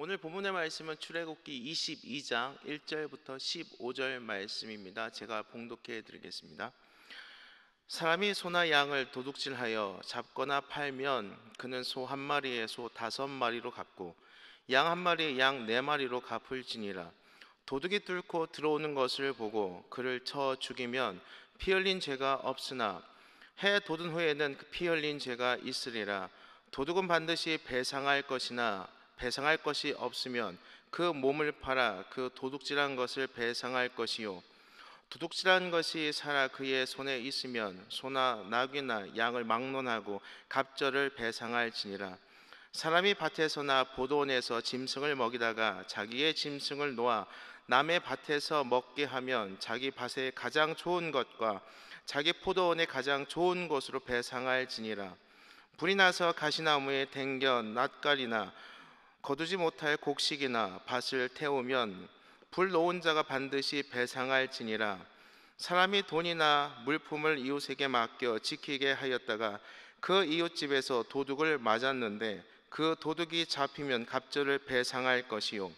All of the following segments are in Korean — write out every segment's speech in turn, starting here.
오늘 본문의 말씀은 출애굽기 22장 1절부터 15절 말씀입니다. 제가 봉독해 드리겠습니다. 사람이 소나 양을 도둑질하여 잡거나 팔면 그는 소 한 마리에 소 5마리로 갚고 양 한 마리에 양 4마리로 갚을지니라. 도둑이 뚫고 들어오는 것을 보고 그를 쳐 죽이면 피 흘린 죄가 없으나 해 돋은 후에는 그 피 흘린 죄가 있으리라. 도둑은 반드시 배상할 것이나 배상할 것이 없으면 그 몸을 팔아 그 도둑질한 것을 배상할 것이요, 도둑질한 것이 살아 그의 손에 있으면 소나 나귀나 양을 막론하고 갑절을 배상할지니라. 사람이 밭에서나 포도원에서 짐승을 먹이다가 자기의 짐승을 놓아 남의 밭에서 먹게 하면 자기 밭의 가장 좋은 것과 자기 포도원의 가장 좋은 곳으로 배상할지니라. 불이 나서 가시나무에 댕겨 낫갈이나 거두지 못할 곡식이나 밭을 태우면 불 놓은 자가 반드시 배상할지니라. 사람이 돈이나 물품을 이웃에게 맡겨 지키게 하였다가 그 이웃집에서 도둑을 맞았는데 그 도둑이 잡히면 갑절을 배상할 것이요,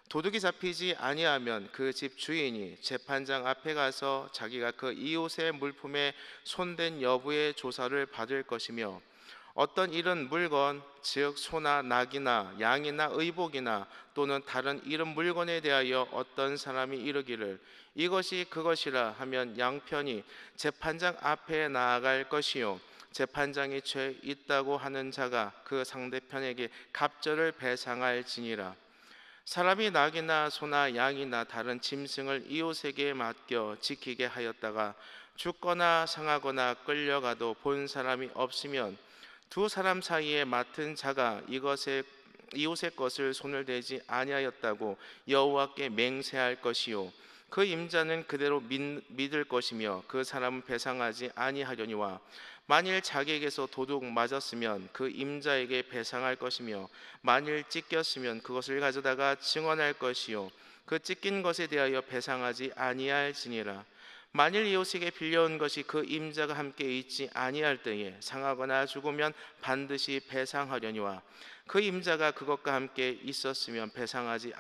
도둑이 잡히지 아니하면 그 집 주인이 재판장 앞에 가서 자기가 그 이웃의 물품에 손댄 여부의 조사를 받을 것이며, 어떤 이런 물건, 즉 소나 낙이나 양이나 의복이나 또는 다른 이런 물건에 대하여 어떤 사람이 이르기를 이것이 그것이라 하면 양편이 재판장 앞에 나아갈 것이요, 재판장이 죄 있다고 하는 자가 그 상대편에게 갑절을 배상할지니라. 사람이 낙이나 소나 양이나 다른 짐승을 이웃에게 맡겨 지키게 하였다가 죽거나 상하거나 끌려가도 본 사람이 없으면 두 사람 사이에 맡은 자가 이웃의 것을 손을 대지 아니하였다고 여호와께 맹세할 것이요, 그 임자는 그대로 믿을 것이며 그 사람은 배상하지 아니하려니와, 만일 자기에게서 도둑 맞았으면 그 임자에게 배상할 것이며 만일 찢겼으면 그것을 가져다가 증언할 것이요, 그 찢긴 것에 대하여 배상하지 아니할지니라. 만일 이웃에게 빌려온 것이 그 임자가 함께 있지 아니할 때에 상하거나 죽으면 반드시 배상하려니와, 그 임자가 그것과 함께 있었으면 배상하지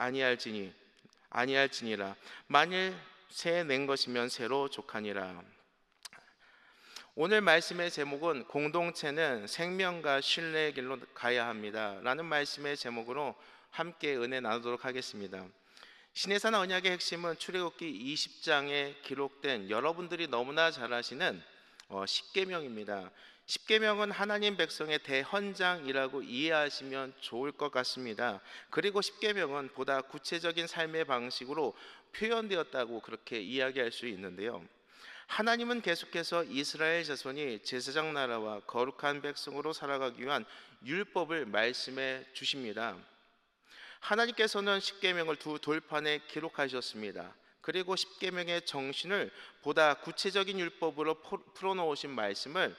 아니할지니라. 만일 새 낸 것이면 새로 족하니라. 오늘 말씀의 제목은 공동체는 생명과 신뢰의 길로 가야 합니다 라는 말씀의 제목으로 함께 은혜 나누도록 하겠습니다. 신해산 언약의 핵심은 출애굽기 20장에 기록된 여러분들이 너무나 잘 아시는 십계명입니다. 십계명은 하나님 백성의 대헌장이라고 이해하시면 좋을 것 같습니다. 그리고 십계명은 보다 구체적인 삶의 방식으로 표현되었다고 그렇게 이야기할 수 있는데요, 하나님은 계속해서 이스라엘 자손이 제사장 나라와 거룩한 백성으로 살아가기 위한 율법을 말씀해 주십니다. 하나님께서는 십계명을 두 돌판에 기록하셨습니다. 그리고 십계명의 정신을 보다 구체적인 율법으로 풀어놓으신 말씀을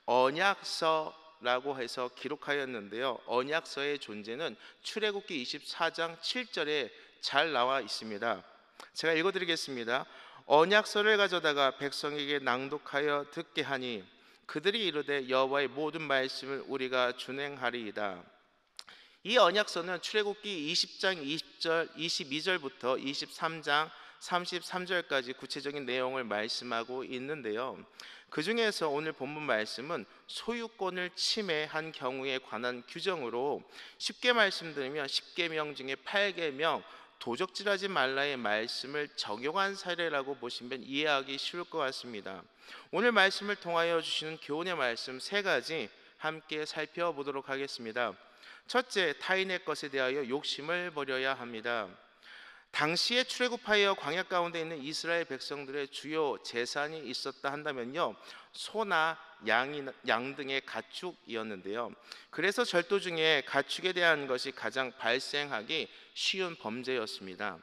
언약서라고 해서 기록하였는데요, 언약서의 존재는 출애굽기 24장 7절에 잘 나와 있습니다. 제가 읽어드리겠습니다. 언약서를 가져다가 백성에게 낭독하여 듣게 하니 그들이 이르되 여호와의 모든 말씀을 우리가 준행하리이다. 이 언약서는 출애굽기 20장 20절, 22절부터 23장 33절까지 구체적인 내용을 말씀하고 있는데요, 그 중에서 오늘 본문 말씀은 소유권을 침해한 경우에 관한 규정으로 쉽게 말씀드리면 십계명 중에 8계명 도적질하지 말라의 말씀을 적용한 사례라고 보시면 이해하기 쉬울 것 같습니다. 오늘 말씀을 통하여 주시는 교훈의 말씀 3가지 함께 살펴보도록 하겠습니다. 첫째, 타인의 것에 대하여 욕심을 버려야 합니다. 당시에 출애굽하여 광야 가운데 있는 이스라엘 백성들의 주요 재산이 있었다 한다면요, 소나 양 등의 가축이었는데요, 그래서 절도 중에 가축에 대한 것이 가장 발생하기 쉬운 범죄였습니다.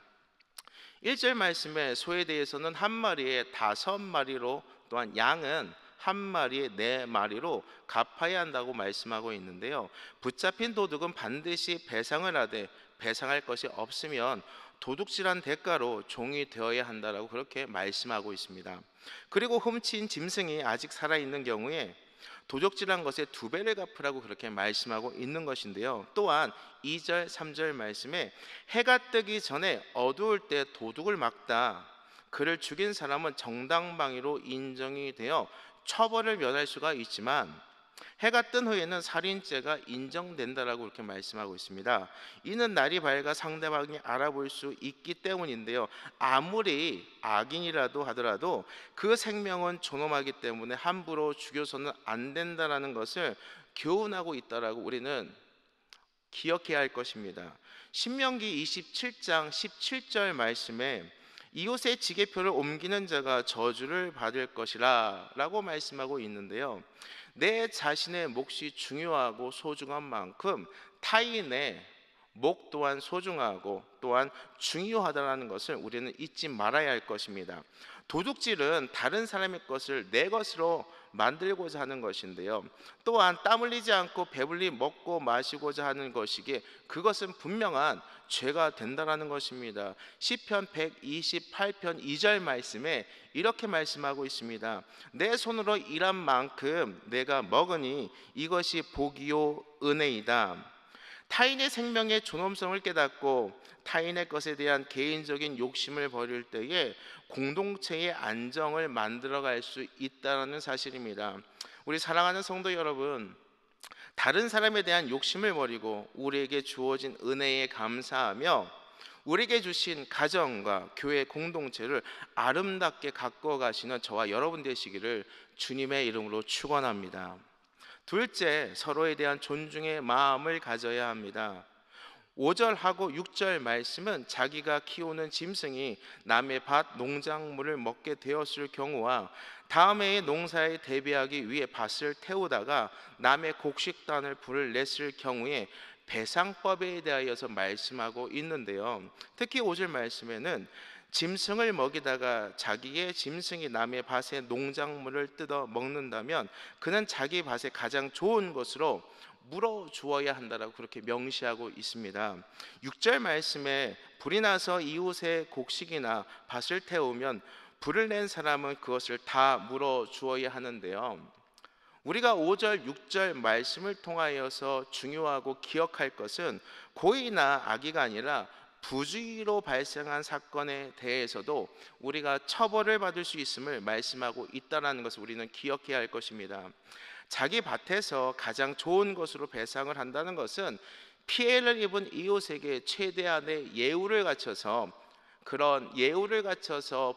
1절 말씀에 소에 대해서는 한 마리에 5마리로, 또한 양은 한 마리에 4마리로 갚아야 한다고 말씀하고 있는데요, 붙잡힌 도둑은 반드시 배상을 하되 배상할 것이 없으면 도둑질한 대가로 종이 되어야 한다라고 그렇게 말씀하고 있습니다. 그리고 훔친 짐승이 아직 살아있는 경우에 도적질한 것에 2배를 갚으라고 그렇게 말씀하고 있는 것인데요. 또한 2절, 3절 말씀에 해가 뜨기 전에 어두울 때 도둑을 막다. 그를 죽인 사람은 정당방위로 인정이 되어 처벌을 면할 수가 있지만 해가 뜬 후에는 살인죄가 인정된다라고 이렇게 말씀하고 있습니다. 이는 날이 밝아 상대방이 알아볼 수 있기 때문인데요. 아무리 악인이라도 하더라도 그 생명은 존엄하기 때문에 함부로 죽여서는 안 된다라는 것을 교훈하고 있다라고 우리는 기억해야 할 것입니다. 신명기 27장 17절 말씀에 이웃의 지게표를 옮기는 자가 저주를 받을 것이라 라고 말씀하고 있는데요. 내 자신의 몫이 중요하고 소중한 만큼 타인의 목 또한 소중하고 또한 중요하다는 것을 우리는 잊지 말아야 할 것입니다. 도둑질은 다른 사람의 것을 내 것으로 만들고자 하는 것인데요. 또한 땀 흘리지 않고 배불리 먹고 마시고자 하는 것이기에 그것은 분명한 죄가 된다라는 것입니다. 시편 128편 2절 말씀에 이렇게 말씀하고 있습니다. 내 손으로 일한 만큼 내가 먹으니 이것이 복이요 은혜이다. 타인의 생명의 존엄성을 깨닫고 타인의 것에 대한 개인적인 욕심을 버릴 때에 공동체의 안정을 만들어갈 수 있다는 사실입니다. 우리 사랑하는 성도 여러분, 다른 사람에 대한 욕심을 버리고 우리에게 주어진 은혜에 감사하며 우리에게 주신 가정과 교회 공동체를 아름답게 가꿔 가시는 저와 여러분 되시기를 주님의 이름으로 축원합니다. 둘째, 서로에 대한 존중의 마음을 가져야 합니다. 5절하고 6절 말씀은 자기가 키우는 짐승이 남의 밭 농작물을 먹게 되었을 경우와 다음 해의 농사에 대비하기 위해 밭을 태우다가 남의 곡식단을 불을 냈을 경우에 배상법에 대하여서 말씀하고 있는데요. 특히 5절 말씀에는 짐승을 먹이다가 자기의 짐승이 남의 밭의 농작물을 뜯어 먹는다면 그는 자기 밭에 가장 좋은 것으로 물어주어야 한다라고 그렇게 명시하고 있습니다. 6절 말씀에 불이 나서 이웃의 곡식이나 밭을 태우면 불을 낸 사람은 그것을 다 물어주어야 하는데요. 우리가 5절, 6절 말씀을 통하여서 중요하고 기억할 것은 고의나 악의가 아니라 부주의로 발생한 사건에 대해서도 우리가 처벌을 받을 수 있음을 말씀하고 있다는 것을 우리는 기억해야 할 것입니다. 자기 밭에서 가장 좋은 것으로 배상을 한다는 것은 피해를 입은 이웃에게 최대한의 예우를 갖춰서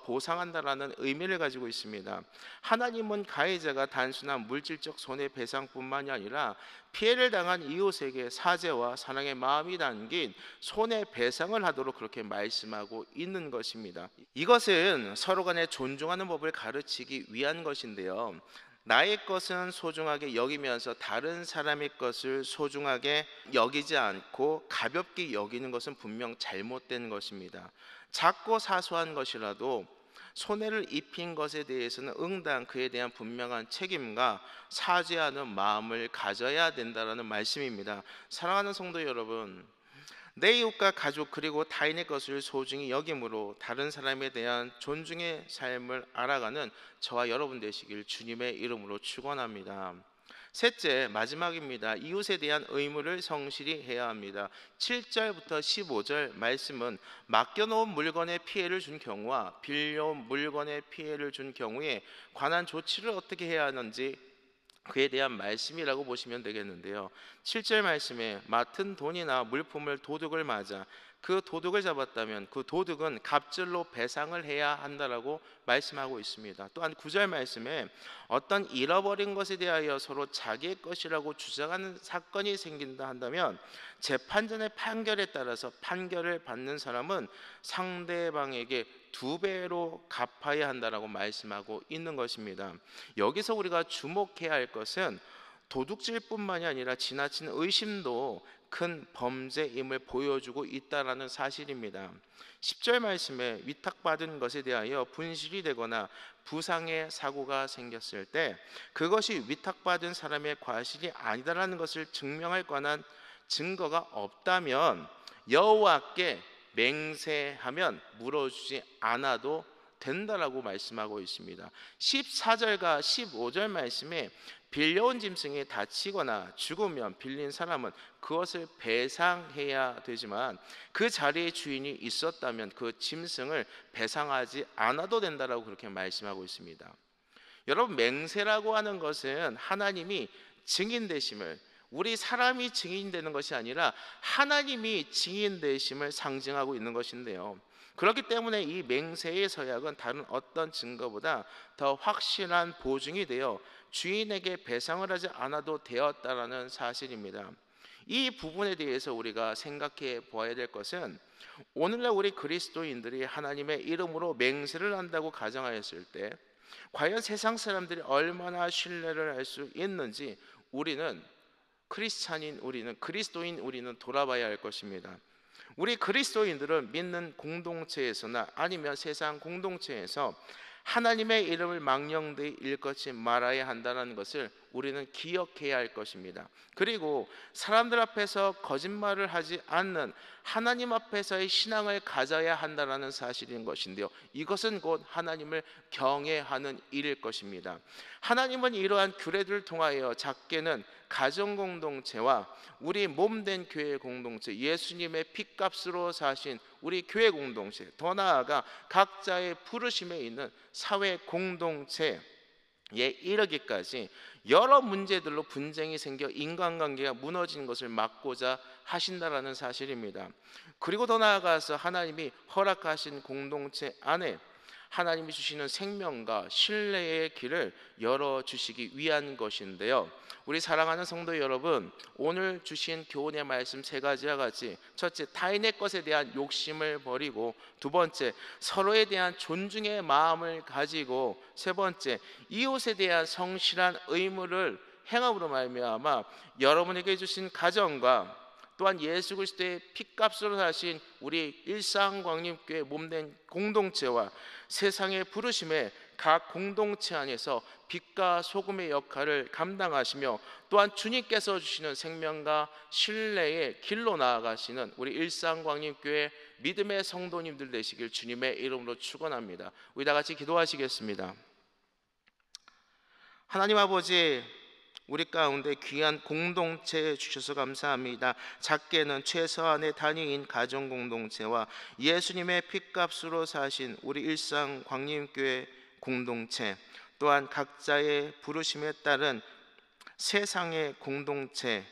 보상한다라는 의미를 가지고 있습니다. 하나님은 가해자가 단순한 물질적 손해배상뿐만이 아니라 피해를 당한 이웃에게 사죄와 사랑의 마음이 담긴 손해배상을 하도록 그렇게 말씀하고 있는 것입니다. 이것은 서로 간에 존중하는 법을 가르치기 위한 것인데요. 나의 것은 소중하게 여기면서 다른 사람의 것을 소중하게 여기지 않고 가볍게 여기는 것은 분명 잘못된 것입니다. 작고 사소한 것이라도 손해를 입힌 것에 대해서는 응당 그에 대한 분명한 책임과 사죄하는 마음을 가져야 된다는 말씀입니다. 사랑하는 성도 여러분, 내 이웃과 가족 그리고 타인의 것을 소중히 여김으로 다른 사람에 대한 존중의 삶을 알아가는 저와 여러분 되시길 주님의 이름으로 축원합니다. 셋째, 마지막입니다. 이웃에 대한 의무를 성실히 해야 합니다. 7절부터 15절 말씀은 맡겨놓은 물건에 피해를 준 경우와 빌려온 물건에 피해를 준 경우에 관한 조치를 어떻게 해야 하는지 그에 대한 말씀이라고 보시면 되겠는데요. 7절 말씀에 맡은 돈이나 물품을 도둑을 맞아 그 도둑을 잡았다면 그 도둑은 갑절로 배상을 해야 한다라고 말씀하고 있습니다. 또한 9절 말씀에 어떤 잃어버린 것에 대하여 서로 자기의 것이라고 주장하는 사건이 생긴다 한다면 재판전의 판결에 따라서 판결을 받는 사람은 상대방에게 2배로 갚아야 한다라고 말씀하고 있는 것입니다. 여기서 우리가 주목해야 할 것은 도둑질뿐만이 아니라 지나친 의심도 큰 범죄임을 보여주고 있다는 사실입니다. 10절 말씀에 위탁받은 것에 대하여 분실이 되거나 부상의 사고가 생겼을 때 그것이 위탁받은 사람의 과실이 아니다라는 것을 증명할 관한 증거가 없다면 여호와께 맹세하면 물어주지 않아도 된다라고 말씀하고 있습니다. 14절과 15절 말씀에 빌려온 짐승이 다치거나 죽으면 빌린 사람은 그것을 배상해야 되지만 그 자리에 주인이 있었다면 그 짐승을 배상하지 않아도 된다라고 그렇게 말씀하고 있습니다. 여러분, 맹세라고 하는 것은 하나님이 증인 되심을, 우리 사람이 증인되는 것이 아니라 하나님이 증인 되심을 상징하고 있는 것인데요. 그렇기 때문에 이 맹세의 서약은 다른 어떤 증거보다 더 확실한 보증이 되어 주인에게 배상을 하지 않아도 되었다라는 사실입니다. 이 부분에 대해서 우리가 생각해 보아야 될 것은, 오늘날 우리 그리스도인들이 하나님의 이름으로 맹세를 한다고 가정하였을 때 과연 세상 사람들이 얼마나 신뢰를 할 수 있는지 우리는 그리스도인 우리는 돌아봐야 할 것입니다. 우리 그리스도인들은 믿는 공동체에서나 아니면 세상 공동체에서 하나님의 이름을 망령되이 일컫지 말아야 한다는 것을 우리는 기억해야 할 것입니다. 그리고 사람들 앞에서 거짓말을 하지 않는 하나님 앞에서의 신앙을 가져야 한다는 사실인 것인데요, 이것은 곧 하나님을 경외하는 일일 것입니다. 하나님은 이러한 규례들을 통하여 작게는 가정 공동체와 우리 몸된 교회 공동체, 예수님의 핏값으로 사신 우리 교회 공동체, 더 나아가 각자의 부르심에 있는 사회 공동체에 이르기까지 여러 문제들로 분쟁이 생겨 인간관계가 무너지는 것을 막고자 하신다라는 사실입니다. 그리고 더 나아가서 하나님이 허락하신 공동체 안에 하나님이 주시는 생명과 신뢰의 길을 열어주시기 위한 것인데요, 우리 사랑하는 성도 여러분, 오늘 주신 교훈의 말씀 세 가지와 같이, 첫째, 타인의 것에 대한 욕심을 버리고, 두 번째, 서로에 대한 존중의 마음을 가지고, 세 번째, 이웃에 대한 성실한 의무를 행함으로 말미암아 여러분에게 주신 가정과 또한 예수 그리스도의 핏값으로 사신 우리 일상광림교회 몸된 공동체와 세상의 부르심에 각 공동체 안에서 빛과 소금의 역할을 감당하시며, 또한 주님께서 주시는 생명과 신뢰의 길로 나아가시는 우리 일상광림교회 믿음의 성도님들 되시길 주님의 이름으로 축원합니다. 우리 다 같이 기도하시겠습니다. 하나님 아버지, 우리 가운데 귀한 공동체 주셔서 감사합니다. 작게는 최소한의 단위인 가정공동체와 예수님의 핏값으로 사신 우리 일상광림교회 공동체, 또한 각자의 부르심에 따른 세상의 공동체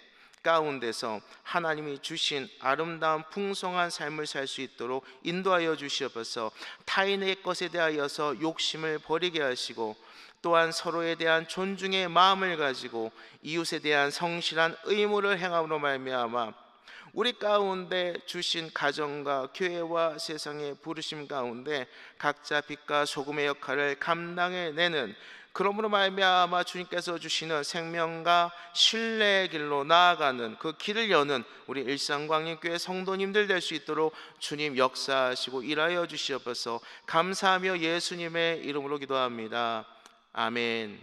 가운데서 하나님이 주신 아름다운 풍성한 삶을 살 수 있도록 인도하여 주시옵소서. 타인의 것에 대하여서 욕심을 버리게 하시고, 또한 서로에 대한 존중의 마음을 가지고 이웃에 대한 성실한 의무를 행함으로 말미암아 우리 가운데 주신 가정과 교회와 세상의 부르심 가운데 각자 빛과 소금의 역할을 감당해내는, 그러므로 말미암아 주님께서 주시는 생명과 신뢰의 길로 나아가는 그 길을 여는 우리 일상광림교회 성도님들 될 수 있도록 주님 역사하시고 일하여 주시옵소서. 감사하며 예수님의 이름으로 기도합니다. 아멘.